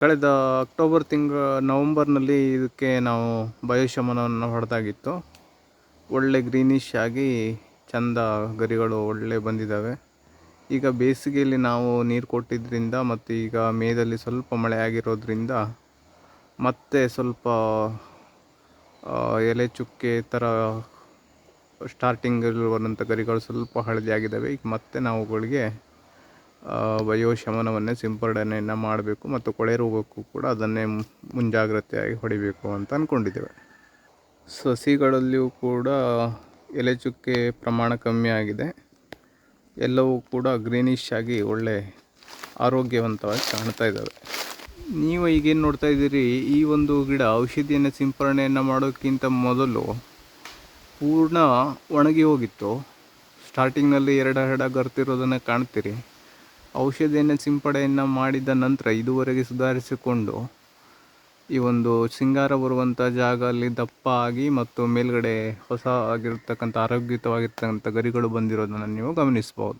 ಕಳೆದ ನವಂಬರ್ನಲ್ಲಿ ಇದಕ್ಕೆ ನಾವು ಬಯೋಶಮನವನ್ನು ಹೊಡೆದಾಗಿತ್ತು. ಒಳ್ಳೆ ಗ್ರೀನಿಶ್ ಆಗಿ ಚಂದ ಗರಿಗಳು ಒಳ್ಳೆ ಬಂದಿದ್ದಾವೆ. ಈಗ ಬೇಸಿಗೆಯಲ್ಲಿ ನಾವು ನೀರು ಕೊಟ್ಟಿದ್ದರಿಂದ ಮತ್ತು ಈಗ ಮೇದಲ್ಲಿ ಸ್ವಲ್ಪ ಮಳೆ ಆಗಿರೋದ್ರಿಂದ ಮತ್ತೆ ಸ್ವಲ್ಪ ಎಲೆ ಚುಕ್ಕೆ ಥರ ಸ್ಟಾರ್ಟಿಂಗಲ್ಲಿರುವಂಥ ಗರಿಗಳು ಸ್ವಲ್ಪ ಹಳದಿ ಆಗಿದ್ದಾವೆ. ಈಗ ಮತ್ತೆ ನಾವುಗಳಿಗೆ ಬಯೋಶಮನವನ್ನೇ ಸಿಂಪಡಣೆಯನ್ನು ಮಾಡಬೇಕು ಮತ್ತು ಕೊಳೆ ರೋಗಕ್ಕೂ ಕೂಡ ಅದನ್ನೇ ಮುಂಜಾಗ್ರತೆಯಾಗಿ ಹೊಡಿಬೇಕು ಅಂತ ಅಂದ್ಕೊಂಡಿದ್ದೇವೆ. ಸಸಿಗಳಲ್ಲಿಯೂ ಕೂಡ ಎಲೆ ಚುಕ್ಕೆ ಪ್ರಮಾಣ ಕಮ್ಮಿ ಆಗಿದೆ. ಎಲ್ಲವೂ ಕೂಡ ಗ್ರೀನಿಶ್ ಆಗಿ ಒಳ್ಳೆ ಆರೋಗ್ಯವಂತವಾಗಿ ಕಾಣ್ತಾ ಇದ್ದಾವೆ. ನೀವು ಈಗೇನು ನೋಡ್ತಾ ಇದ್ದೀರಿ, ಈ ಒಂದು ಗಿಡ ಔಷಧಿಯನ್ನು ಸಿಂಪರಣೆಯನ್ನು ಮಾಡೋಕ್ಕಿಂತ ಮೊದಲು ಪೂರ್ಣ ಒಣಗಿ ಹೋಗಿತ್ತು. ಸ್ಟಾರ್ಟಿಂಗ್ನಲ್ಲಿ ಎರಡು ಗರ್ತಿರೋದನ್ನು ಕಾಣ್ತೀರಿ. ಔಷಧಿಯನ್ನು ಸಿಂಪಡಣೆಯನ್ನು ಮಾಡಿದ ನಂತರ ಇದುವರೆಗೆ ಸುಧಾರಿಸಿಕೊಂಡು ಈ ಒಂದು ಸಿಂಗಾರ ಬರುವಂಥ ಜಾಗ ಅಲ್ಲಿ ದಪ್ಪ ಆಗಿ ಮತ್ತು ಮೇಲ್ಗಡೆ ಹೊಸ ಆಗಿರ್ತಕ್ಕಂಥ ಆರೋಗ್ಯಯುತವಾಗಿರ್ತಕ್ಕಂಥ ಗರಿಗಳು ಬಂದಿರೋದನ್ನು ನೀವು ಗಮನಿಸ್ಬೋದು.